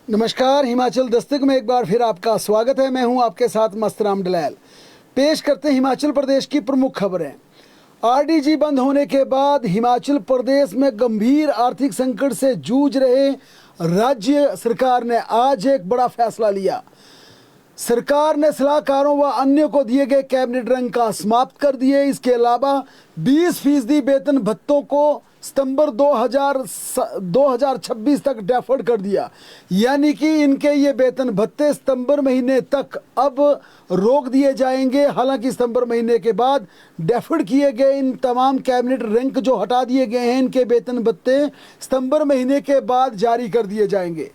नमस्कार, हिमाचल दस्तक में एक बार फिर आपका स्वागत है। मैं हूं आपके साथ मस्तराम डलैल। पेश करते हैं हिमाचल प्रदेश की प्रमुख खबरें। आरडीजी बंद होने के बाद हिमाचल प्रदेश में गंभीर आर्थिक संकट से जूझ रहे राज्य सरकार ने आज एक बड़ा फैसला लिया। सरकार ने सलाहकारों व अन्य को दिए गए कैबिनेट रैंक का समाप्त कर दिए। इसके अलावा 20% वेतन भत्तों को सितंबर 2026 तक डेफर्ड कर दिया, यानी कि इनके ये वेतन भत्ते सितंबर महीने तक अब रोक दिए जाएंगे। हालांकि सितंबर महीने के बाद डेफर्ड किए गए इन तमाम कैबिनेट रैंक जो हटा दिए गए हैं, इनके वेतन भत्ते सितंबर महीने के बाद जारी कर दिए जाएंगे।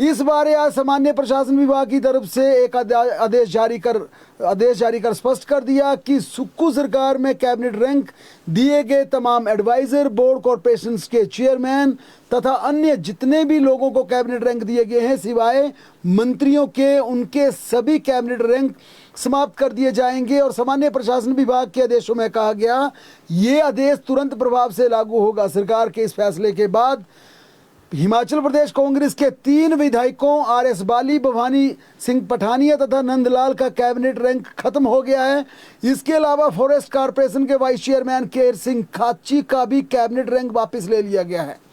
इस बारे आज सामान्य प्रशासन विभाग की तरफ से एक आदेश जारी कर स्पष्ट कर दिया कि सुक्खू सरकार में कैबिनेट रैंक दिए गए तमाम एडवाइजर, बोर्ड कॉर्पोरेशंस के चेयरमैन तथा अन्य जितने भी लोगों को कैबिनेट रैंक दिए गए हैं सिवाय मंत्रियों के, उनके सभी कैबिनेट रैंक समाप्त कर दिए जाएंगे। और सामान्य प्रशासन विभाग के आदेशों में कहा गया ये आदेश तुरंत प्रभाव से लागू होगा। सरकार के इस फैसले के बाद हिमाचल प्रदेश कांग्रेस के 3 विधायकों आर.एस. बाली, भवानी सिंह पठानिया तथा नंदलाल का कैबिनेट रैंक खत्म हो गया है। इसके अलावा फॉरेस्ट कारपोरेशन के वाइस चेयरमैन केर सिंह खाची का भी कैबिनेट रैंक वापस ले लिया गया है।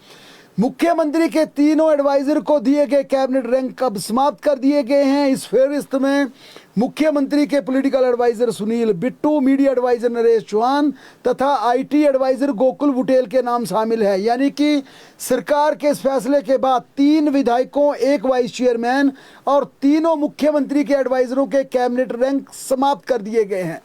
मुख्यमंत्री के तीनों एडवाइजर को दिए गए कैबिनेट रैंक अब समाप्त कर दिए गए हैं। इस फहरिस्त में मुख्यमंत्री के political advisor Sunil Bittu, media advisor Naresh Chauhan तथा आईटी एडवाइजर गोकुल बुटेल के नाम शामिल है। यानी कि सरकार के इस फैसले के बाद 3 विधायकों, 1 वाइस चेयरमैन और तीनों मुख्यमंत्री के एडवाइजरों के कैबिनेट रैंक समाप्त कर दिए गए हैं।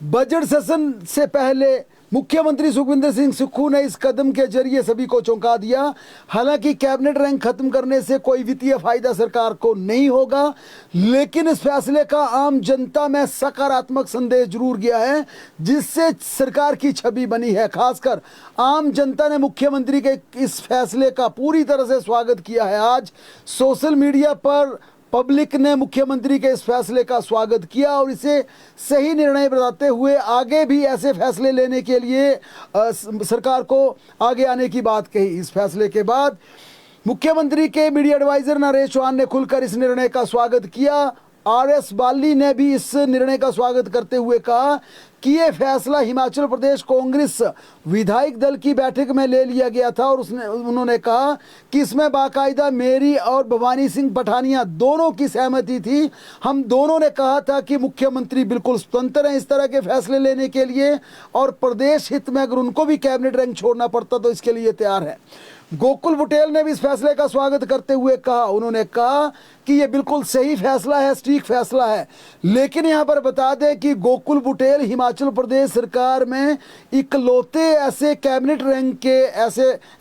बजट सेशन से पहले मुख्यमंत्री सुखविंदर सिंह सुक्खू ने इस कदम के जरिए सभी को चौंका दिया। हालांकि कैबिनेट रैंक खत्म करने से कोई वित्तीय फायदा सरकार को नहीं होगा, लेकिन इस फैसले का आम जनता में सकारात्मक संदेश जरूर गया है, जिससे सरकार की छवि बनी है। खासकर आम जनता ने मुख्यमंत्री के इस फैसले का पूरी तरह से स्वागत किया है। आज सोशल मीडिया पर पब्लिक ने मुख्यमंत्री के इस फैसले का स्वागत किया और इसे सही निर्णय बताते हुए आगे भी ऐसे फैसले लेने के लिए सरकार को आगे आने की बात कही। इस फैसले के बाद मुख्यमंत्री के मीडिया एडवाइजर नरेश चौहान ने खुलकर इस निर्णय का स्वागत किया। आर.एस. बाली ने भी इस निर्णय का स्वागत करते हुए कहा कि ये फैसला हिमाचल प्रदेश कांग्रेस विधायक दल की बैठक में ले लिया गया था और उन्होंने कहा कि इसमें बाकायदा मेरी और भवानी सिंह पठानिया दोनों की सहमति थी। हम दोनों ने कहा था कि मुख्यमंत्री बिल्कुल स्वतंत्र हैं इस तरह के फैसले लेने के लिए और प्रदेश हित में अगर उनको भी कैबिनेट रैंक छोड़ना पड़ता तो इसके लिए तैयार है। गोकुल बुटेल ने भी इस फैसले का स्वागत करते हुए कहा, उन्होंने कहा कि ये बिल्कुल सही फैसला है, सटीक फैसला है। लेकिन यहाँ पर बता दें कि गोकुल बुटेल हिमाचल प्रदेश सरकार में इकलौते ऐसे कैबिनेट रैंक के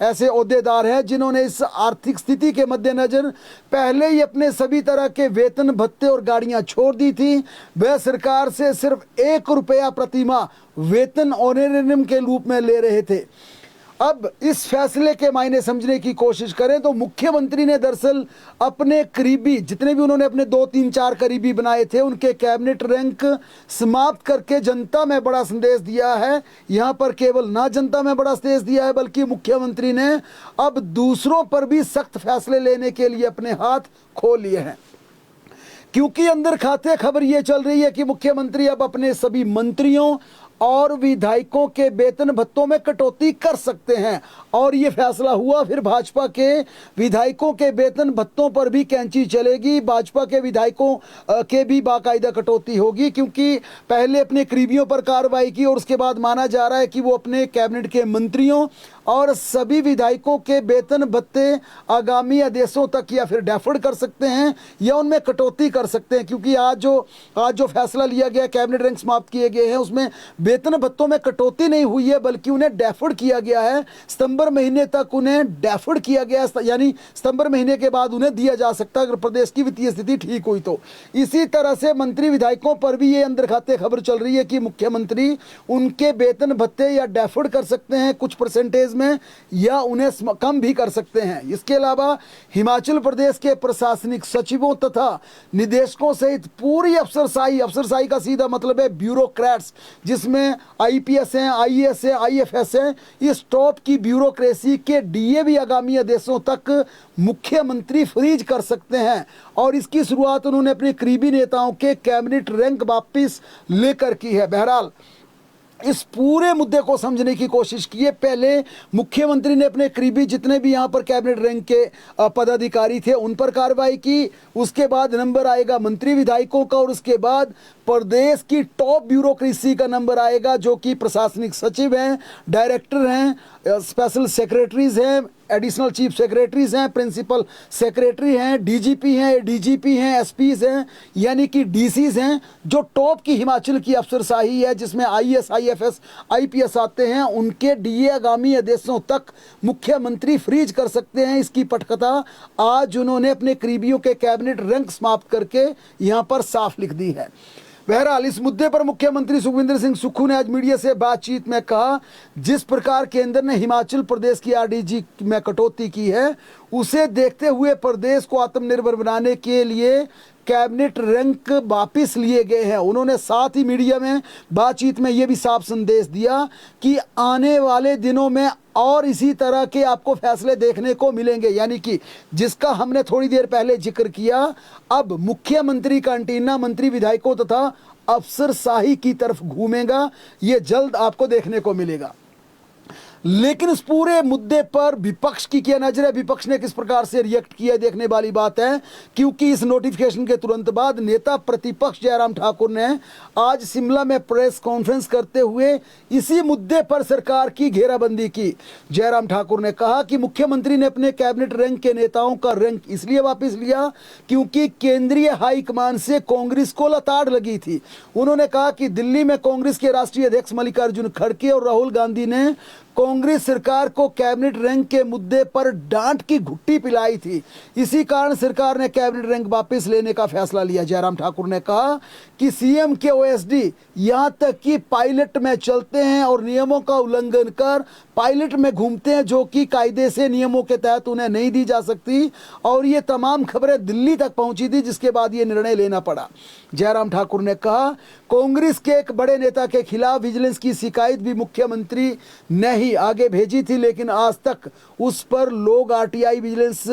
ऐसे ओहदेदार हैं जिन्होंने इस आर्थिक स्थिति के मद्देनजर पहले ही अपने सभी तरह के वेतन भत्ते और गाड़ियाँ छोड़ दी थी। वह सरकार से सिर्फ 1 रुपया प्रति माह वेतन ऑनरेरियम के रूप में ले रहे थे। अब इस फैसले के मायने समझने की कोशिश करें तो मुख्यमंत्री ने दरअसल अपने करीबी, जितने भी उन्होंने अपने 2, 3, 4 करीबी बनाए थे, उनके कैबिनेट रैंक समाप्त करके जनता में बड़ा संदेश दिया है। यहाँ पर केवल ना जनता में बड़ा संदेश दिया है बल्कि मुख्यमंत्री ने अब दूसरों पर भी सख्त फैसले लेने के लिए अपने हाथ खोल लिए हैं। क्योंकि अंदर खाते खबर ये चल रही है कि मुख्यमंत्री अब अपने सभी मंत्रियों और विधायकों के वेतन भत्तों में कटौती कर सकते हैं और ये फैसला हुआ। फिर भाजपा के विधायकों के वेतन भत्तों पर भी कैंची चलेगी। भाजपा के विधायकों के भी बाकायदा कटौती होगी, क्योंकि पहले अपने करीबियों पर कार्रवाई की और उसके बाद माना जा रहा है कि वो अपने कैबिनेट के मंत्रियों और सभी विधायकों के वेतन भत्ते आगामी आदेशों तक या फिर डेफर्ड कर सकते हैं या उनमें कटौती कर सकते हैं। क्योंकि आज जो फैसला लिया गया, कैबिनेट रैंक समाप्त किए गए हैं, उसमें वेतन भत्तों में कटौती नहीं हुई है बल्कि उन्हें डेफर्ड किया गया है। सितंबर महीने तक उन्हें डेफर्ड किया गया, यानी सितंबर महीने के बाद उन्हें दिया जा सकता है अगर प्रदेश की वित्तीय स्थिति ठीक हुई तो। इसी तरह से मंत्री विधायकों पर भी ये अंदर खाते खबर चल रही है कि मुख्यमंत्री उनके वेतन भत्ते या डेफर्ड कर सकते हैं कुछ परसेंटेज में या उन्हें कम भी कर सकते हैं। इसके अलावा हिमाचल प्रदेश के प्रशासनिक सचिवों तथा निदेशकों सहित पूरी अफसरशाही का सीधा मतलब है ब्यूरोक्रेट्स, जिसमें आईपीएस हैं, आईएएस हैं, आईएफएस हैं, इस टॉप की ब्यूरोक्रेसी के डीए भी आगामी आदेशों तक मुख्यमंत्री फ्रीज कर सकते हैं। और इसकी शुरुआत उन्होंने अपने करीबी नेताओं के कैबिनेट रैंक वापिस लेकर की है। बहरहाल इस पूरे मुद्दे को समझने की कोशिश की है। पहले मुख्यमंत्री ने अपने करीबी जितने भी यहाँ पर कैबिनेट रैंक के पदाधिकारी थे उन पर कार्रवाई की, उसके बाद नंबर आएगा मंत्री विधायकों का, और उसके बाद प्रदेश की टॉप ब्यूरोक्रेसी का नंबर आएगा, जो कि प्रशासनिक सचिव हैं, डायरेक्टर हैं, स्पेशल सेक्रेटरीज हैं, एडिशनल चीफ सेक्रेटरीज हैं, प्रिंसिपल सेक्रेटरी हैं, डीजीपी हैं, एडीजीपी हैं, एसपीज हैं, यानी कि डीसीज हैं। जो टॉप की हिमाचल की अफसरशाही है, जिसमें आईएएस, आईएफएस, आईपीएस आते हैं, उनके डीए आगामी आदेशों तक मुख्यमंत्री फ्रीज कर सकते हैं। इसकी पटकथा आज उन्होंने अपने करीबियों के कैबिनेट रैंक समाप्त करके यहाँ पर साफ लिख दी है। बहरहाल इस मुद्दे पर मुख्यमंत्री सुखविंदर सिंह सुक्खू ने आज मीडिया से बातचीत में कहा, जिस प्रकार केंद्र ने हिमाचल प्रदेश की आरडीजी में कटौती की है, उसे देखते हुए प्रदेश को आत्मनिर्भर बनाने के लिए कैबिनेट रैंक वापिस लिए गए हैं। उन्होंने साथ ही मीडिया में बातचीत में ये भी साफ संदेश दिया कि आने वाले दिनों में और इसी तरह के आपको फैसले देखने को मिलेंगे, यानी कि जिसका हमने थोड़ी देर पहले जिक्र किया। अब मुख्यमंत्री का एंटीना मंत्री विधायकों तथा अफसरशाही की तरफ घूमेगा, ये जल्द आपको देखने को मिलेगा। लेकिन इस पूरे मुद्दे पर विपक्ष की क्या नजर है, विपक्ष ने किस प्रकार से रिएक्ट किया, देखने वाली बात है। क्योंकि इस नोटिफिकेशन के तुरंत बाद नेता प्रतिपक्ष जयराम ठाकुर ने आज शिमला में प्रेस कॉन्फ्रेंस करते हुए इसी मुद्दे पर सरकार की घेराबंदी की। जयराम ठाकुर ने कहा कि मुख्यमंत्री ने अपने कैबिनेट रैंक के नेताओं का रैंक इसलिए वापस लिया क्योंकि केंद्रीय हाईकमान से कांग्रेस को लताड़ लगी थी। उन्होंने कहा कि दिल्ली में कांग्रेस के राष्ट्रीय अध्यक्ष मल्लिकार्जुन खड़गे और राहुल गांधी ने कांग्रेस सरकार को कैबिनेट रैंक के मुद्दे पर डांट की घुट्टी पिलाई थी। इसी कारण सरकार ने कैबिनेट रैंक वापस लेने का फैसला लिया। जयराम ठाकुर ने कहा कि सीएम के ओएसडी यहां तक कि पायलट में चलते हैं और नियमों का उल्लंघन कर पायलट में घूमते हैं, जो कि कायदे से नियमों के तहत उन्हें नहीं दी जा सकती। और ये तमाम खबरें दिल्ली तक पहुंची थी, जिसके बाद ये निर्णय लेना पड़ा। जयराम ठाकुर ने कहा कांग्रेस के एक बड़े नेता के खिलाफ विजिलेंस की शिकायत भी मुख्यमंत्री ने ही आगे भेजी थी, लेकिन आज तक उस पर लोग आरटीआई विजिलेंस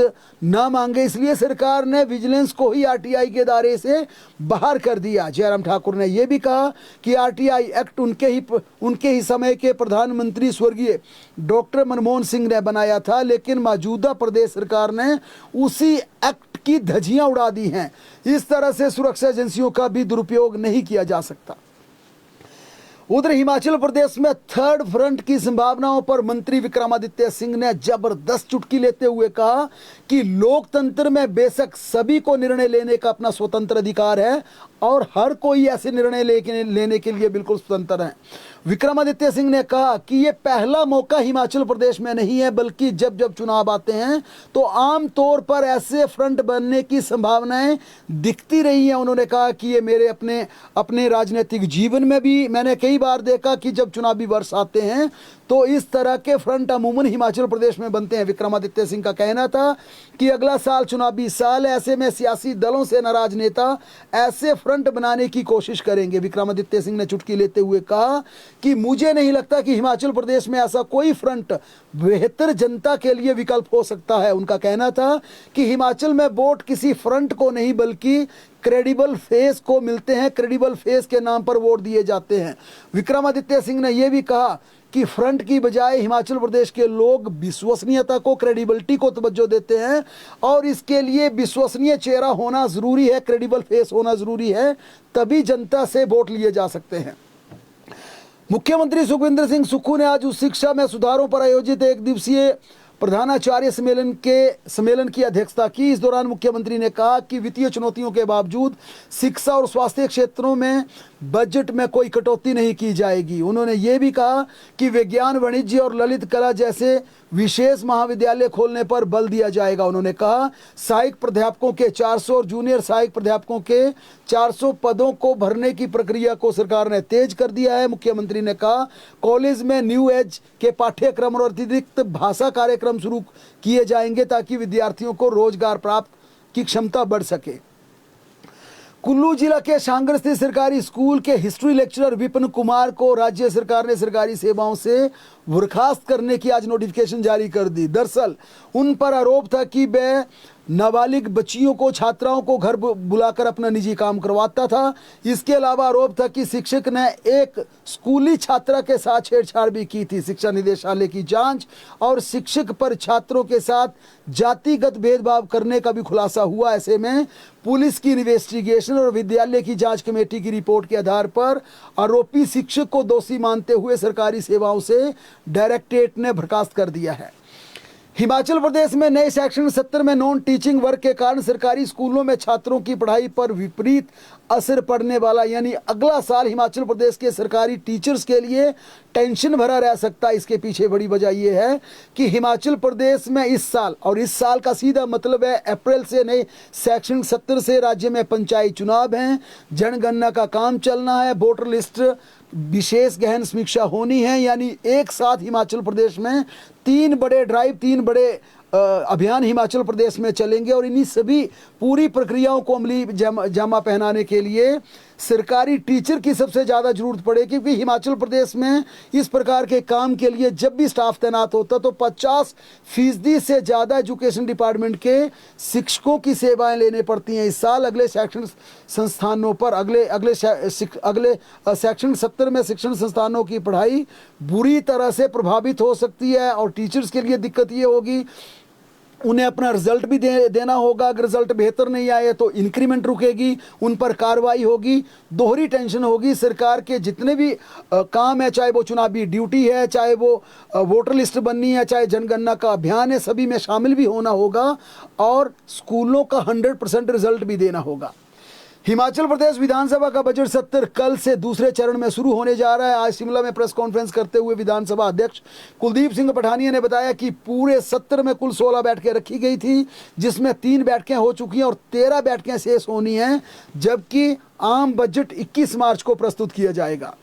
ना मांगे, इसलिए सरकार ने विजिलेंस को ही आरटीआई के दायरे से बाहर कर दिया। जयराम ठाकुर ने यह भी कहा कि आरटीआई एक्ट उनके ही समय के प्रधानमंत्री स्वर्गीय डॉक्टर मनमोहन सिंह ने बनाया था, लेकिन मौजूदा प्रदेश सरकार ने उसी एक्ट की धज्जियां उड़ा दी हैं। इस तरह से सुरक्षा एजेंसियों का भी दुरुपयोग नहीं किया जा सकता। उधर हिमाचल प्रदेश में थर्ड फ्रंट की संभावनाओं पर मंत्री विक्रमादित्य सिंह ने जबरदस्त चुटकी लेते हुए कहा कि लोकतंत्र में बेशक सभी को निर्णय लेने का अपना स्वतंत्र अधिकार है और हर कोई ऐसे निर्णय लेने के लिए बिल्कुल स्वतंत्र है। विक्रमादित्य सिंह ने कहा कि ये पहला मौका हिमाचल प्रदेश में नहीं है, बल्कि जब जब चुनाव आते हैं तो आम तौर पर ऐसे फ्रंट बनने की संभावनाएं दिखती रही हैं। उन्होंने कहा कि ये मेरे अपने राजनीतिक जीवन में भी मैंने कई बार देखा कि जब चुनावी वर्ष आते हैं तो इस तरह के फ्रंट अमूमन हिमाचल प्रदेश में बनते हैं। विक्रमादित्य सिंह का कहना था कि अगला साल चुनावी साल, ऐसे में सियासी दलों से नाराज नेता ऐसे फ्रंट बनाने की कोशिश करेंगे। विक्रमादित्य सिंह ने चुटकी लेते हुए कहा कि मुझे नहीं लगता कि हिमाचल प्रदेश में ऐसा कोई फ्रंट बेहतर जनता के लिए विकल्प हो सकता है। उनका कहना था कि हिमाचल में वोट किसी फ्रंट को नहीं बल्कि क्रेडिबल फेस को मिलते हैं, क्रेडिबल फेस के नाम पर वोट दिए जाते हैं। विक्रमादित्य सिंह ने यह भी कहा कि फ्रंट की बजाय हिमाचल प्रदेश के लोग विश्वसनीयता को, क्रेडिबिलिटी को तवज्जो देते हैं और इसके लिए विश्वसनीय चेहरा होना जरूरी है, क्रेडिबल फेस होना जरूरी है, तभी जनता से वोट लिए जा सकते हैं। मुख्यमंत्री सुखविंदर सिंह सुक्खू ने आज उच्च शिक्षा में सुधारों पर आयोजित एक दिवसीय प्रधानाचार्य सम्मेलन की अध्यक्षता की। इस दौरान मुख्यमंत्री ने कहा कि वित्तीय चुनौतियों के बावजूद शिक्षा और स्वास्थ्य क्षेत्रों में बजट में कोई कटौती नहीं की जाएगी। उन्होंने ये भी कहा कि विज्ञान, वाणिज्य और ललित कला जैसे विशेष महाविद्यालय खोलने पर बल दिया जाएगा। उन्होंने कहा सहायक प्राध्यापकों के 400 और जूनियर सहायक प्राध्यापकों के 400 पदों को भरने की प्रक्रिया को सरकार ने तेज कर दिया है। मुख्यमंत्री ने कहा कॉलेज में न्यू एज के पाठ्यक्रम और अतिरिक्त भाषा कार्यक्रम शुरू किए जाएंगे ताकि विद्यार्थियों को रोजगार प्राप्त की क्षमता बढ़ सके। कुल्लू जिला के शांगर स्थित सरकारी स्कूल के हिस्ट्री लेक्चरर विपिन कुमार को राज्य सरकार ने सरकारी सेवाओं से बर्खास्त करने की आज नोटिफिकेशन जारी कर दी। दरअसल उन पर आरोप था कि वे नाबालिग बच्चियों को, छात्राओं को घर बुलाकर अपना निजी काम करवाता था। इसके अलावा आरोप था कि शिक्षक ने एक स्कूली छात्रा के साथ छेड़छाड़ भी की थी। शिक्षा निदेशालय की जांच और शिक्षक पर छात्रों के साथ जातिगत भेदभाव करने का भी खुलासा हुआ। ऐसे में पुलिस की इन्वेस्टिगेशन और विद्यालय की जांच कमेटी की रिपोर्ट के आधार पर आरोपी शिक्षक को दोषी मानते हुए सरकारी सेवाओं से डायरेक्टरेट ने बर्खास्त कर दिया है। हिमाचल प्रदेश में नए सेक्शन 70 में नॉन टीचिंग वर्क के कारण सरकारी स्कूलों में छात्रों की पढ़ाई पर विपरीत असर पड़ने वाला, यानी अगला साल हिमाचल प्रदेश के सरकारी टीचर्स के लिए टेंशन भरा रह सकता है। इसके पीछे बड़ी वजह यह है कि हिमाचल प्रदेश में इस साल, और इस साल का सीधा मतलब है अप्रैल से नए सेक्शन 70 से राज्य में पंचायत चुनाव हैं, जनगणना का काम चलना है, वोटर लिस्ट विशेष गहन समीक्षा होनी है। यानी एक साथ हिमाचल प्रदेश में 3 बड़े ड्राइव, 3 बड़े अभियान हिमाचल प्रदेश में चलेंगे और इन्हीं सभी पूरी प्रक्रियाओं को अमली जामा पहनाने के लिए सरकारी टीचर की सबसे ज़्यादा ज़रूरत पड़ेगी, क्योंकि हिमाचल प्रदेश में इस प्रकार के काम के लिए जब भी स्टाफ तैनात होता तो 50% से ज़्यादा एजुकेशन डिपार्टमेंट के शिक्षकों की सेवाएं लेने पड़ती हैं। इस साल अगले शैक्षणिक संस्थानों पर अगले सेक्शन 70 में शिक्षण संस्थानों की पढ़ाई बुरी तरह से प्रभावित हो सकती है और टीचर्स के लिए दिक्कत ये होगी, उन्हें अपना रिजल्ट भी देना होगा। अगर रिजल्ट बेहतर नहीं आए तो इंक्रीमेंट रुकेगी, उन पर कार्रवाई होगी, दोहरी टेंशन होगी। सरकार के जितने भी काम है, चाहे वो चुनावी ड्यूटी है, चाहे वो वोटर लिस्ट बननी है, चाहे जनगणना का अभियान है, सभी में शामिल भी होना होगा और स्कूलों का 100% रिजल्ट भी देना होगा। हिमाचल प्रदेश विधानसभा का बजट सत्र कल से दूसरे चरण में शुरू होने जा रहा है। आज शिमला में प्रेस कॉन्फ्रेंस करते हुए विधानसभा अध्यक्ष कुलदीप सिंह पठानिया ने बताया कि पूरे सत्र में कुल 16 बैठकें रखी गई थी, जिसमें 3 बैठकें हो चुकी हैं और 13 बैठकें शेष होनी हैं, जबकि आम बजट 21 मार्च को प्रस्तुत किया जाएगा।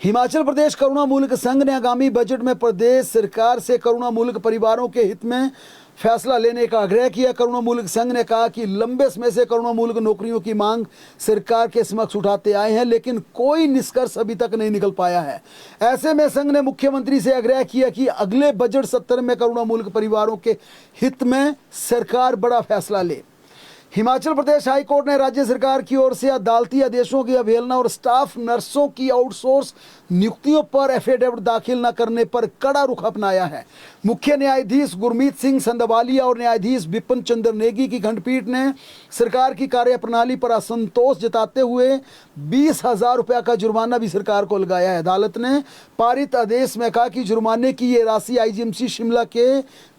हिमाचल प्रदेश करुणामूलक संघ ने आगामी बजट में प्रदेश सरकार से करुणामूलक परिवारों के हित में फैसला लेने का आग्रह किया। करुणामूलक संघ ने कहा कि लंबे समय से करुणामूलक नौकरियों की मांग सरकार के समक्ष उठाते आए हैं, लेकिन कोई निष्कर्ष अभी तक नहीं निकल पाया है। ऐसे में संघ ने मुख्यमंत्री से आग्रह किया कि अगले बजट सत्र में करुणामूलक परिवारों के हित में सरकार बड़ा फैसला ले। हिमाचल प्रदेश हाईकोर्ट ने राज्य सरकार की ओर से अदालती आदेशों की अवहेलना और स्टाफ नर्सों की आउटसोर्स नियुक्तियों पर एफिडेविट दाखिल न करने पर कड़ा रुख अपनाया है। मुख्य न्यायाधीश गुरमीत सिंह संधवालिया और न्यायाधीश विपिन चंद्र नेगी की खंडपीठ ने सरकार की कार्यप्रणाली पर असंतोष जताते हुए 20,000 रुपये का जुर्माना भी सरकार को लगाया है। अदालत ने पारित आदेश में कहा कि जुर्माने की ये राशि आईजीएमसी शिमला के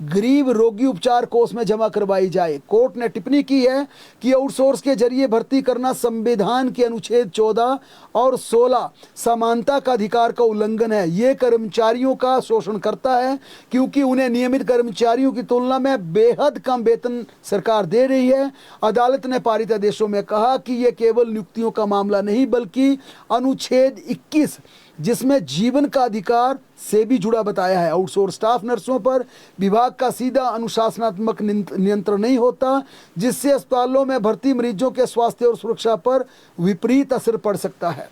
गरीब रोगी उपचार कोष में जमा करवाई जाए। कोर्ट ने टिप्पणी की है कि आउटसोर्स के जरिए भर्ती करना संविधान के अनुच्छेद 14 और 16 समानता का अधिकार का उल्लंघन है। ये कर्मचारियों का शोषण करता है, क्योंकि उन्हें नियमित कर्मचारियों की तुलना में बेहद कम वेतन सरकार दे रही है। अदालत ने पारित आदेशों में कहा कि यह केवल नियुक्तियों का मामला नहीं, बल्कि अनुच्छेद 21 जिसमें जीवन का अधिकार से भी जुड़ा बताया है। आउटसोर्स स्टाफ नर्सों पर विभाग का सीधा अनुशासनात्मक नियंत्रण नहीं होता, जिससे अस्पतालों में भर्ती मरीजों के स्वास्थ्य और सुरक्षा पर विपरीत असर पड़ सकता है।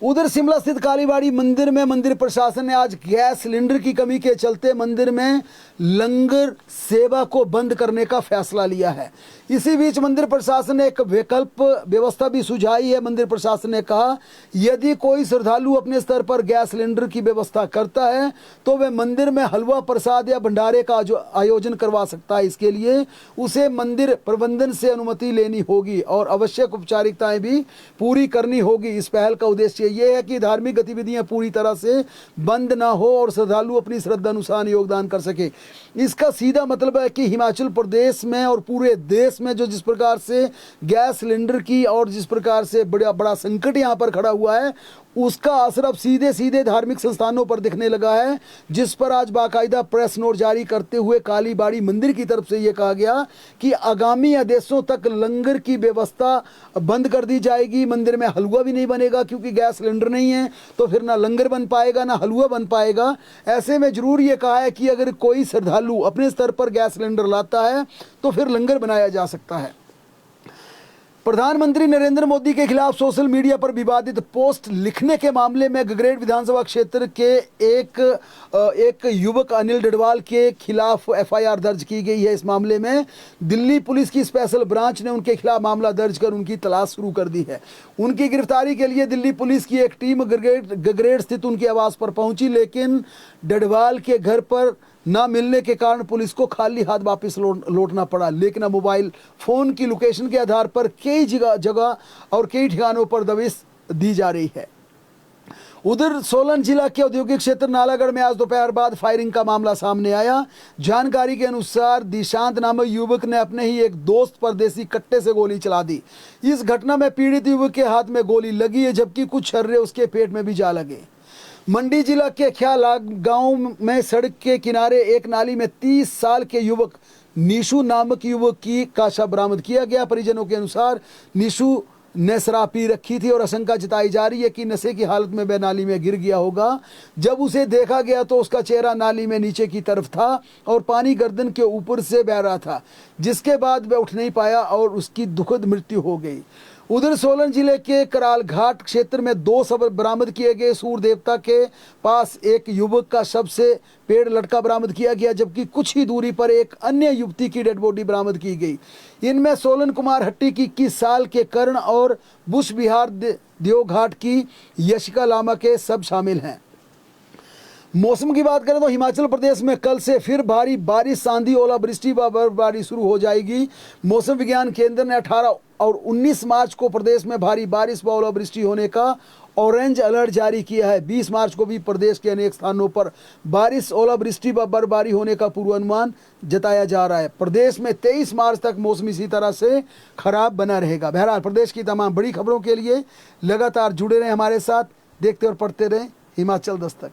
उधर शिमला स्थित कालीबाड़ी मंदिर में मंदिर प्रशासन ने आज गैस सिलेंडर की कमी के चलते मंदिर में लंगर सेवा को बंद करने का फैसला लिया है। इसी बीच मंदिर प्रशासन ने एक वैकल्प व्यवस्था भी सुझाई है। मंदिर प्रशासन ने कहा, यदि कोई श्रद्धालु अपने स्तर पर गैस सिलेंडर की व्यवस्था करता है तो वह मंदिर में हलवा प्रसाद या भंडारे का आयोजन करवा सकता है। इसके लिए उसे मंदिर प्रबंधन से अनुमति लेनी होगी और आवश्यक औपचारिकताएं भी पूरी करनी होगी। इस पहल का उद्देश्य ये है कि धार्मिक गतिविधियां पूरी तरह से बंद ना हो और श्रद्धालु अपनी श्रद्धा अनुसार योगदान कर सके। इसका सीधा मतलब है कि हिमाचल प्रदेश में और पूरे देश में जो जिस प्रकार से गैस सिलेंडर की और जिस प्रकार से बड़ा संकट यहाँ पर खड़ा हुआ है, उसका असर अब सीधे सीधे धार्मिक संस्थानों पर दिखने लगा है, जिस पर आज बाकायदा प्रेस नोट जारी करते हुए कालीबाड़ी मंदिर की तरफ से ये कहा गया कि आगामी आदेशों तक लंगर की व्यवस्था बंद कर दी जाएगी। मंदिर में हलवा भी नहीं बनेगा, क्योंकि गैस सिलेंडर नहीं है तो फिर ना लंगर बन पाएगा ना हलवा बन पाएगा। ऐसे में जरूर ये कहा है कि अगर कोई श्रद्धालु अपने स्तर पर गैस सिलेंडर लाता है तो फिर लंगर बनाया जा सकता है। प्रधानमंत्री नरेंद्र मोदी के खिलाफ सोशल मीडिया पर विवादित पोस्ट लिखने के मामले में गगरेट विधानसभा क्षेत्र के एक युवक अनिल डडवाल के खिलाफ एफआईआर दर्ज की गई है। इस मामले में दिल्ली पुलिस की स्पेशल ब्रांच ने उनके खिलाफ मामला दर्ज कर उनकी तलाश शुरू कर दी है। उनकी गिरफ्तारी के लिए दिल्ली पुलिस की एक टीम गगरेट स्थित उनके आवास पर पहुंची, लेकिन डडवाल के घर पर ना मिलने के कारण पुलिस को खाली हाथ वापस लौटना पड़ा। लेकिन अब मोबाइल फोन की लोकेशन के आधार पर कई जगह और कई ठिकानों पर दबिश दी जा रही है। उधर सोलन जिला के औद्योगिक क्षेत्र नालागढ़ में आज दोपहर बाद फायरिंग का मामला सामने आया। जानकारी के अनुसार दिशांत नामक युवक ने अपने ही एक दोस्त पर देसी कट्टे से गोली चला दी। इस घटना में पीड़ित युवक के हाथ में गोली लगी है, जबकि कुछ छर्रे उसके पेट में भी जा लगे। मंडी जिला के ख्यालाग गांव में सड़क के किनारे एक नाली में 30 साल के युवक निशु नामक युवक का शव बरामद किया गया। परिजनों के अनुसार निशु ने शराब पी रखी थी और आशंका जताई जा रही है कि नशे की हालत में वह नाली में गिर गया होगा। जब उसे देखा गया तो उसका चेहरा नाली में नीचे की तरफ था और पानी गर्दन के ऊपर से बह रहा था, जिसके बाद वह उठ नहीं पाया और उसकी दुखद मृत्यु हो गई। उधर सोलन जिले के कराल घाट क्षेत्र में 2 शव बरामद किए गए। सूर्य देवता के पास एक युवक का शव से पेड़ लटका बरामद किया गया, जबकि कुछ ही दूरी पर एक अन्य युवती की डेड बॉडी बरामद की गई। इनमें सोलन कुमार हट्टी की 21 साल के कर्ण और बुश बिहार देवघाट की यशिका लामा के शव शामिल हैं। मौसम की बात करें तो हिमाचल प्रदेश में कल से फिर भारी बारिश, आंधी, ओलावृष्टि व बर्फबारी शुरू हो जाएगी। मौसम विज्ञान केंद्र ने 18 और 19 मार्च को प्रदेश में भारी बारिश व ओलावृष्टि होने का ऑरेंज अलर्ट जारी किया है। 20 मार्च को भी प्रदेश के अनेक स्थानों पर बारिश, ओलावृष्टि व बर्फबारी होने का पूर्वानुमान जताया जा रहा है। प्रदेश में 23 मार्च तक मौसम इसी तरह से खराब बना रहेगा। बहरहाल प्रदेश की तमाम बड़ी खबरों के लिए लगातार जुड़े रहें हमारे साथ, देखते और पढ़ते रहें हिमाचल दस्तक।